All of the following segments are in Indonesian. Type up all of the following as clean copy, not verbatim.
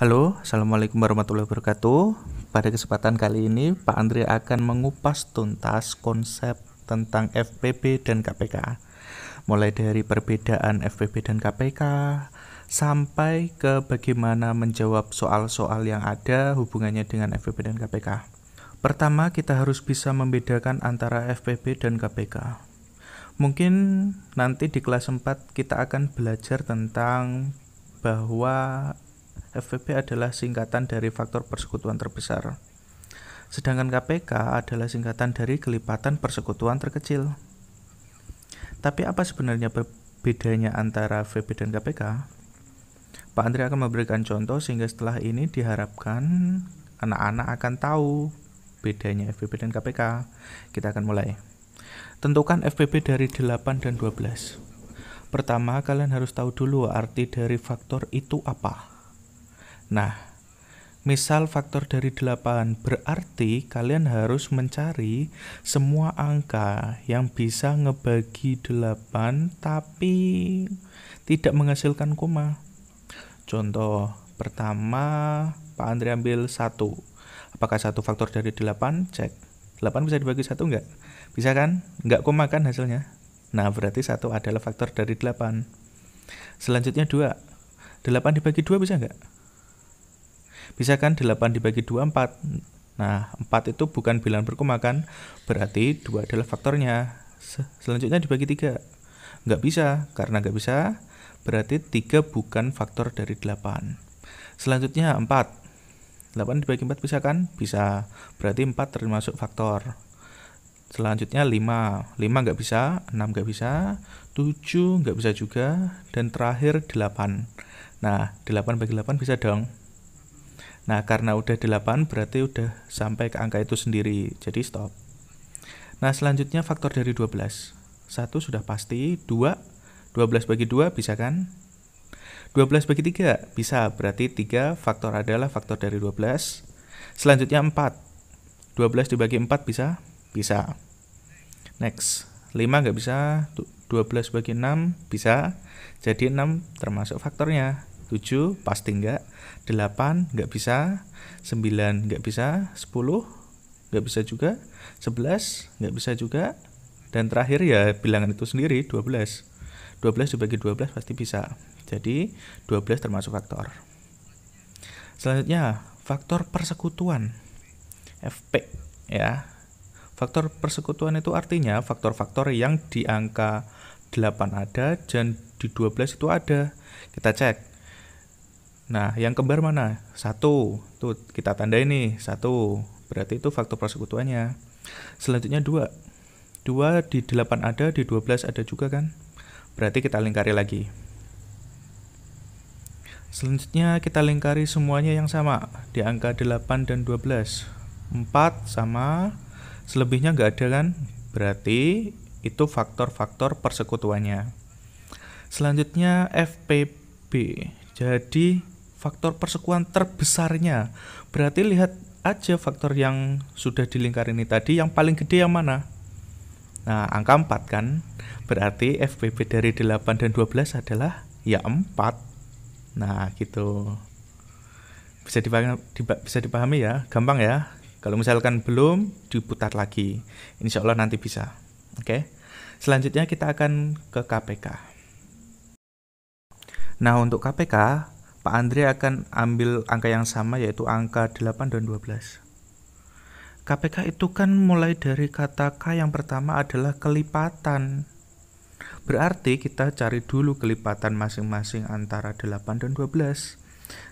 Halo, Assalamualaikum warahmatullahi wabarakatuh. Pada kesempatan kali ini, Pak Andre akan mengupas tuntas konsep tentang FPP dan KPK. Mulai dari perbedaan FPP dan KPK, sampai ke bagaimana menjawab soal-soal yang ada hubungannya dengan FPP dan KPK. Pertama, kita harus bisa membedakan antara FPP dan KPK. Mungkin nanti di kelas 4 kita akan belajar tentang bahwa FPP adalah singkatan dari faktor persekutuan terbesar. Sedangkan KPK adalah singkatan dari kelipatan persekutuan terkecil. Tapi apa sebenarnya bedanya antara FPP dan KPK? Pak Andre akan memberikan contoh sehingga setelah ini diharapkan anak-anak akan tahu bedanya FPP dan KPK. Kita akan mulai. Tentukan FPP dari 8 dan 12. Pertama, kalian harus tahu dulu arti dari faktor itu apa. Nah, misal faktor dari 8 berarti kalian harus mencari semua angka yang bisa ngebagi 8 tapi tidak menghasilkan koma. Contoh pertama, Pak Andre ambil 1. Apakah 1 faktor dari 8? Cek. 8 bisa dibagi 1 enggak? Bisa kan? Enggak koma kan hasilnya? Nah, berarti 1 adalah faktor dari 8. Selanjutnya 2. 8 dibagi 2 bisa enggak? Bisa kan? 8 dibagi 2, 4. Nah, 4 itu bukan bilangan berkoma kan? Berarti 2 adalah faktornya. Selanjutnya dibagi 3. Nggak bisa. Karena nggak bisa, berarti 3 bukan faktor dari 8. Selanjutnya 4. 8 dibagi 4 bisa kan? Bisa. Berarti 4 termasuk faktor. Selanjutnya 5. 5 nggak bisa, 6 nggak bisa, 7 nggak bisa juga, dan terakhir 8. Nah, 8 bagi 8 bisa dong. Nah, karena udah 8 berarti udah sampai ke angka itu sendiri. Jadi stop. Nah, selanjutnya faktor dari 12. 1 sudah pasti, 2. 12 bagi 2 bisa kan? 12 bagi 3 bisa, berarti 3 faktor adalah faktor dari 12. Selanjutnya 4. 12 dibagi 4 bisa? Bisa. Next. 5 nggak bisa, 12 bagi 6 bisa. Jadi 6 termasuk faktornya. 7 pasti enggak, 8 enggak bisa, 9 enggak bisa, 10 enggak bisa juga, 11 enggak bisa juga, dan terakhir ya bilangan itu sendiri 12. 12 dibagi 12 pasti bisa. Jadi 12 termasuk faktor. Selanjutnya faktor persekutuan, FP ya. Faktor persekutuan itu artinya faktor-faktor yang di angka 8 ada dan di 12 itu ada. Kita cek. Nah, yang kembar mana? 1. Tuh, kita tandai nih, 1. Berarti itu faktor persekutuannya. Selanjutnya 2. 2 di 8 ada, di 12 ada juga kan? Berarti kita lingkari lagi. Selanjutnya kita lingkari semuanya yang sama, di angka 8 dan 12. 4 sama, selebihnya nggak ada kan? Berarti itu faktor-faktor persekutuannya. Selanjutnya FPB. Jadi faktor persekutuan terbesarnya. Berarti lihat aja faktor yang sudah dilingkari ini tadi, yang paling gede yang mana? Nah, angka 4 kan? Berarti FPB dari 8 dan 12 adalah ya 4. Nah, gitu. Bisa dipahami ya? Gampang ya? Kalau misalkan belum, diputar lagi. Insya Allah nanti bisa. Oke? Selanjutnya kita akan ke KPK. Nah, untuk KPK, Pak Andre akan ambil angka yang sama, yaitu angka 8 dan 12. KPK itu kan mulai dari kata K yang pertama adalah kelipatan. Berarti kita cari dulu kelipatan masing-masing antara 8 dan 12.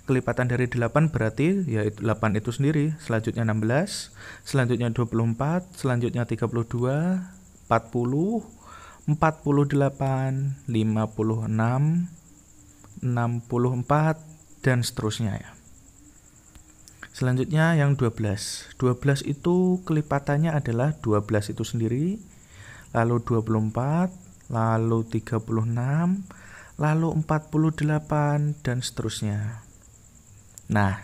Kelipatan dari 8 berarti yaitu 8 itu sendiri, selanjutnya 16, selanjutnya 24, selanjutnya 32, 40, 48, 56, 64, dan seterusnya ya. Selanjutnya yang 12. 12 itu kelipatannya adalah 12 itu sendiri, lalu 24, lalu 36, lalu 48, dan seterusnya. Nah,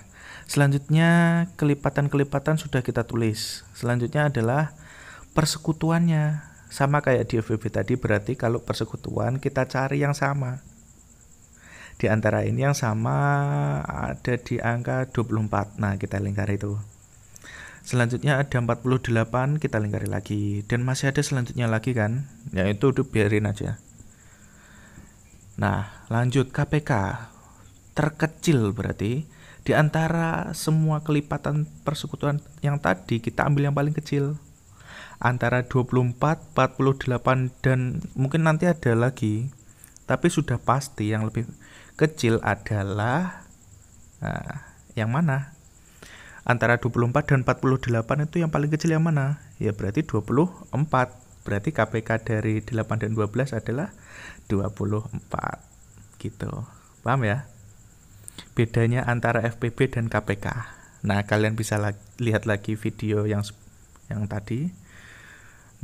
selanjutnya kelipatan-kelipatan sudah kita tulis. Selanjutnya adalah persekutuannya. Sama kayak di FPB tadi, berarti kalau persekutuan kita cari yang sama. Di antara ini yang sama ada di angka 24. Nah, kita lingkari itu. Selanjutnya ada 48, kita lingkari lagi. Dan masih ada selanjutnya lagi kan? Ya itu biarin aja. Nah, lanjut KPK. Terkecil berarti di antara semua kelipatan persekutuan yang tadi kita ambil yang paling kecil. Antara 24, 48 dan mungkin nanti ada lagi. Tapi sudah pasti yang lebih kecil adalah yang mana? Antara 24 dan 48 itu yang paling kecil yang mana? Ya berarti 24. Berarti KPK dari 8 dan 12 adalah 24. Gitu. Paham ya? Bedanya antara FPB dan KPK. Nah, kalian bisa lihat lagi video yang tadi.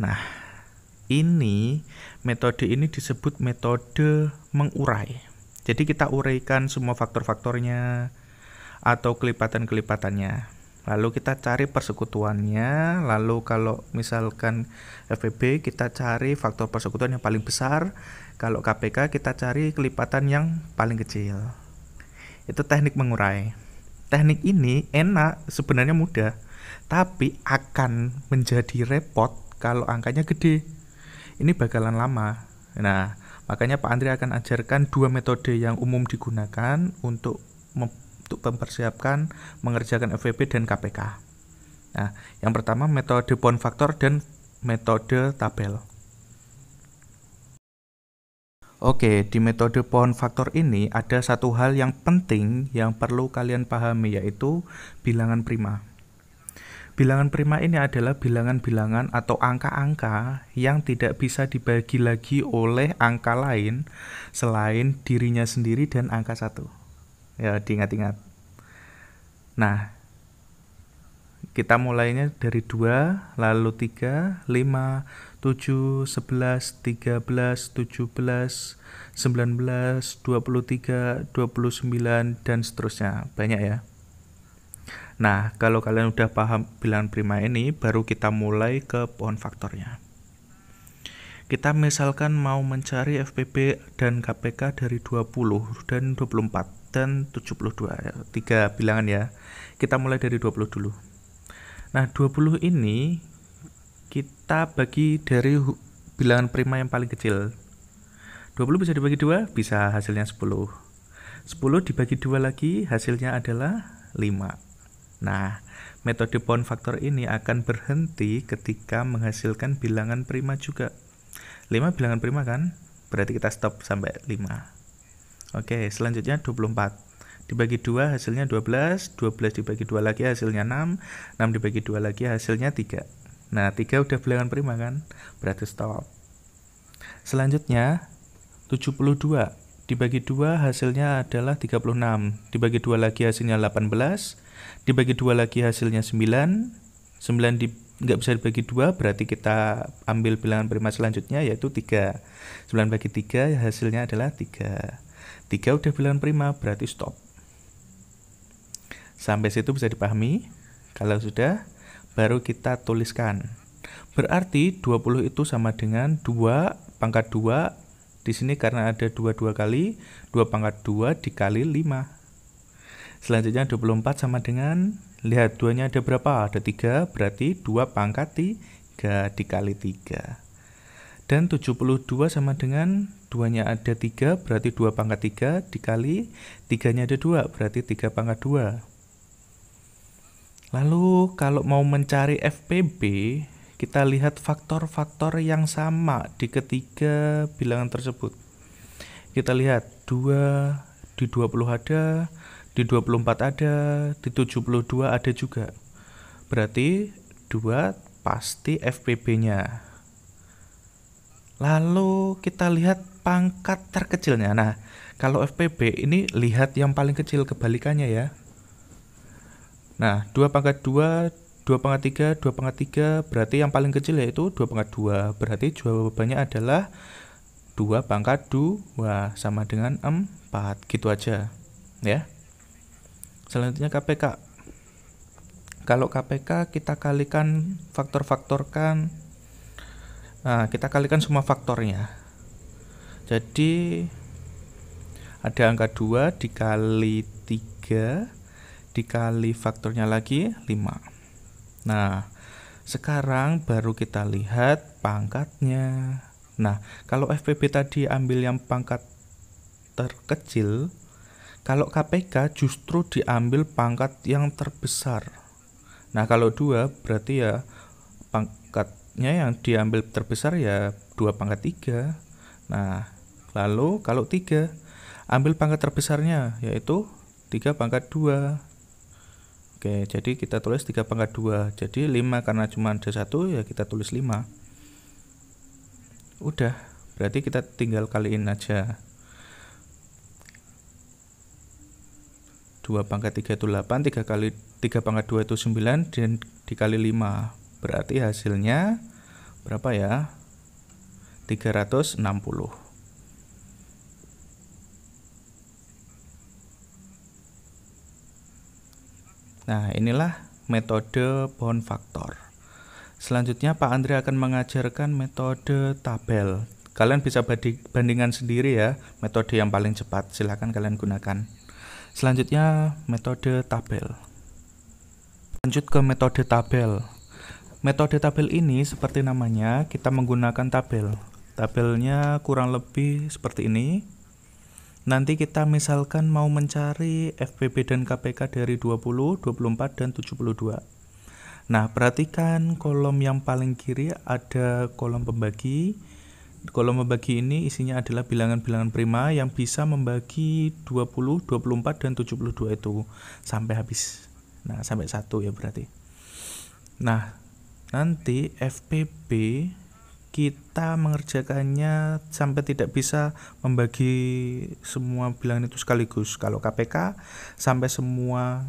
Nah, metode ini disebut metode mengurai. Jadi kita uraikan semua faktor-faktornya atau kelipatan-kelipatannya. Lalu kita cari persekutuannya. Lalu kalau misalkan FPB kita cari faktor persekutuan yang paling besar. Kalau KPK kita cari kelipatan yang paling kecil. Itu teknik mengurai. Teknik ini enak, sebenarnya mudah, tapi akan menjadi repot kalau angkanya gede. Ini bakalan lama. Nah, makanya Pak Andri akan ajarkan dua metode yang umum digunakan untuk mempersiapkan mengerjakan FPB dan KPK. Nah, yang pertama metode pound factor dan metode tabel. Oke, di metode pound factor ini ada satu hal yang penting yang perlu kalian pahami, yaitu bilangan prima. Bilangan prima ini adalah bilangan-bilangan atau angka-angka yang tidak bisa dibagi lagi oleh angka lain selain dirinya sendiri dan angka 1. Ya, diingat-ingat. Nah, kita mulainya dari 2, lalu 3, 5, 7, 11, 13, 17, 19, 23, 29, dan seterusnya. Banyak ya. Nah, kalau kalian udah paham bilangan prima ini, baru kita mulai ke pound faktornya. Kita misalkan mau mencari FPB dan KPK dari 20 dan 24 dan 72. 3 bilangan ya. Kita mulai dari 20 dulu. Nah, 20 ini kita bagi dari bilangan prima yang paling kecil. 20 bisa dibagi 2, bisa hasilnya 10. 10 dibagi 2 lagi, hasilnya adalah 5. Nah, metode pound factor ini akan berhenti ketika menghasilkan bilangan prima juga. 5 bilangan prima kan? Berarti kita stop sampai 5. Oke, selanjutnya 24. Dibagi 2 hasilnya 12, 12 dibagi 2 lagi hasilnya 6, 6 dibagi 2 lagi hasilnya 3. Nah, 3 udah bilangan prima kan? Berarti stop. Selanjutnya 72 dibagi 2 hasilnya adalah 36, dibagi 2 lagi hasilnya 18, dibagi 2 lagi hasilnya 9, 9 nggak bisa dibagi 2, berarti kita ambil bilangan prima selanjutnya yaitu 3. 9 bagi 3 hasilnya adalah 3. 3 udah bilangan prima, berarti stop. Sampai situ bisa dipahami? Kalau sudah, baru kita tuliskan. Berarti 20 itu sama dengan 2 pangkat 2. Di sini karena ada 2 kali, 2 pangkat 2 dikali 5. Selanjutnya 24 sama dengan, lihat 2-nya ada berapa? Ada 3, berarti 2 pangkat 3 dikali 3. Dan 72 sama dengan 2-nya ada 3, berarti 2 pangkat 3 dikali 3-nya ada 2, berarti 3 pangkat 2. Lalu kalau mau mencari FPB, kita lihat faktor-faktor yang sama di ketiga bilangan tersebut. Kita lihat 2 di 20 ada, di 24 ada, di 72 ada juga. Berarti 2 pasti FPB-nya. Lalu kita lihat pangkat terkecilnya. Nah, kalau FPB ini lihat yang paling kecil, kebalikannya ya. Nah, 2 pangkat 2, 2 pangkat 3, 2 pangkat 3, berarti yang paling kecil yaitu 2 pangkat 2. Berarti jawabannya adalah 2 pangkat 2 sama dengan 4. Gitu aja ya. Selanjutnya KPK. Kalau KPK kita kalikan faktor-faktorkan. Nah, kita kalikan semua faktornya. Jadi ada angka 2 dikali 3 3 dikali faktornya lagi 5. Nah, sekarang baru kita lihat pangkatnya. Nah, kalau FPB tadi ambil yang pangkat terkecil, kalau KPK justru diambil pangkat yang terbesar. Nah, kalau 2 berarti ya pangkatnya yang diambil terbesar ya 2 pangkat 3. Nah, lalu kalau 3 ambil pangkat terbesarnya yaitu 3 pangkat 2. Oke, jadi kita tulis 3 pangkat 2. Jadi 5 karena cuma ada 1 ya kita tulis 5. Udah, berarti kita tinggal kaliin aja. 2 pangkat 3 itu 8, 3 kali 3 pangkat 2 itu 9 dan dikali 5. Berarti hasilnya berapa ya? 360. Nah, inilah metode pohon faktor. Selanjutnya Pak Andre akan mengajarkan metode tabel. Kalian bisa bandingkan sendiri ya, metode yang paling cepat. Silakan kalian gunakan. Selanjutnya metode tabel. Lanjut ke metode tabel. Metode tabel ini seperti namanya, kita menggunakan tabel. Tabelnya kurang lebih seperti ini. Nanti kita misalkan mau mencari FPB dan KPK dari 20, 24, dan 72. Nah, perhatikan kolom yang paling kiri ada kolom pembagi. Kolom pembagi ini isinya adalah bilangan-bilangan prima yang bisa membagi 20, 24, dan 72 itu sampai habis. Nah, sampai 1 ya berarti. Nah, nanti FPB kita mengerjakannya sampai tidak bisa membagi semua bilangan itu sekaligus. Kalau KPK sampai semua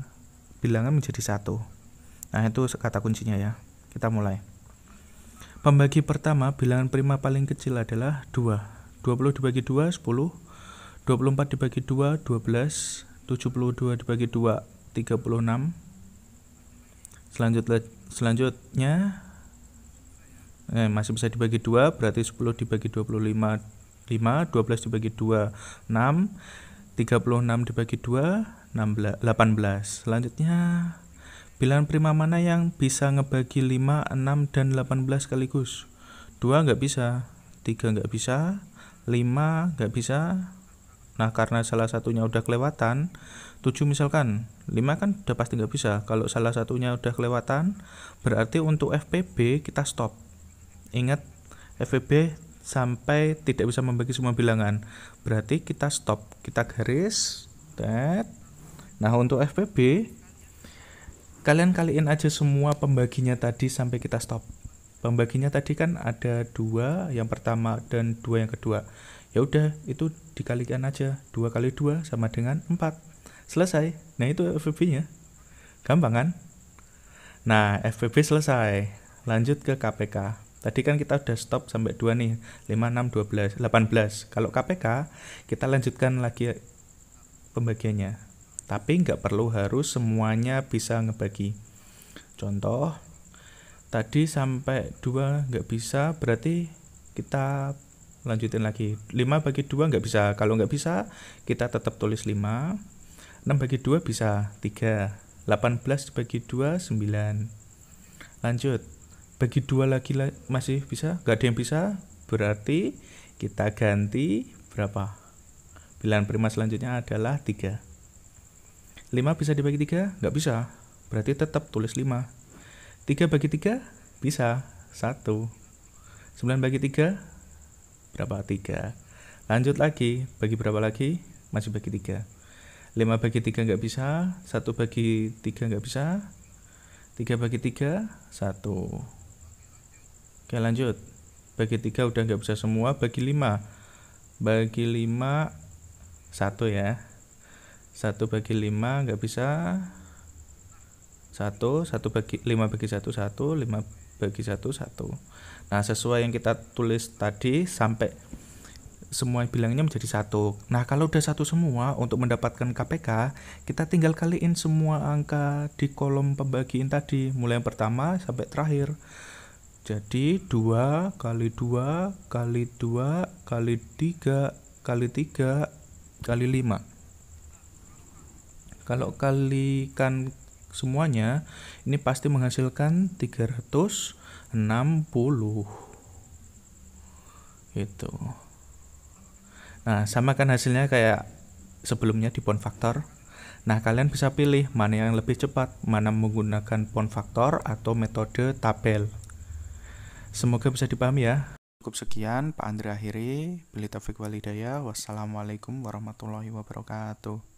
bilangan menjadi 1. Nah, itu kata kuncinya ya. Kita mulai. Pembagi pertama, bilangan prima paling kecil adalah 2. 20 dibagi 2, 10. 24 dibagi 2, 12. 72 dibagi 2, 36. Selanjutnya masih bisa dibagi 2, berarti 10 dibagi 25, 5, 12 dibagi 2, 6, 36 dibagi 2, 18. Selanjutnya, bilangan prima mana yang bisa ngebagi 5, 6, dan 18 sekaligus? 2 nggak bisa, 3 nggak bisa, 5 nggak bisa. Nah, karena salah satunya udah kelewatan, 7 misalkan, 5 kan udah pasti nggak bisa. Kalau salah satunya udah kelewatan, berarti untuk FPB kita stop. Ingat, FPB sampai tidak bisa membagi semua bilangan. Berarti kita stop, kita garis. Nah, untuk FPB, kalian kaliin aja semua pembaginya tadi sampai kita stop. Pembaginya tadi kan ada 2 yang pertama dan 2 yang kedua. Ya udah, itu dikalikan aja. 2 kali 2 sama dengan 4. Selesai. Nah, itu FPB-nya. Gampang kan? Nah, FPB selesai. Lanjut ke KPK. Tadi kan kita udah stop sampai 2 nih. 5, 6, 12, 18. Kalau KPK, kita lanjutkan lagi pembagiannya. Tapi nggak perlu harus semuanya bisa ngebagi. Contoh, tadi sampai 2 nggak bisa, berarti kita lanjutin lagi. 5 bagi 2 nggak bisa. Kalau nggak bisa, kita tetap tulis 5. 6 bagi 2 bisa 3. 18 dibagi 2, 9. Lanjut. Bagi 2 lagi masih bisa? Nggak ada yang bisa? Berarti kita ganti berapa? Bilangan prima selanjutnya adalah 3. 5 bisa dibagi 3? Nggak bisa. Berarti tetap tulis 5. 3 bagi 3? Bisa. 1. 9 bagi 3? Berapa? 3. Lanjut lagi. Bagi berapa lagi? Masih bagi 3. 5 bagi 3 nggak bisa. 1 bagi 3 nggak bisa. 3 bagi 3? 1. Oke, lanjut. Bagi 3 udah nggak bisa semua. Bagi 5. Bagi 5, 1 ya. 1 bagi 5 nggak bisa. 1 bagi 5 bagi 1, 1. 5 bagi 1, 1. Nah, sesuai yang kita tulis tadi sampai semua bilangnya menjadi 1. Nah, kalau udah 1 semua, untuk mendapatkan KPK, kita tinggal kaliin semua angka di kolom pembagian tadi, mulai yang pertama sampai terakhir. Jadi 2 kali 2 kali 2 kali 3 kali 3 kali 5 Kalau kalikan semuanya, ini pasti menghasilkan 360. Itu. Nah, sama kan hasilnya kayak sebelumnya di pound factor. Nah, kalian bisa pilih mana yang lebih cepat, mana menggunakan pound factor atau metode tabel. Semoga bisa dipahami ya. Cukup sekian, Pak Andre akhiri. Billahi taufiq wal hidayah. Wassalamualaikum warahmatullahi wabarakatuh.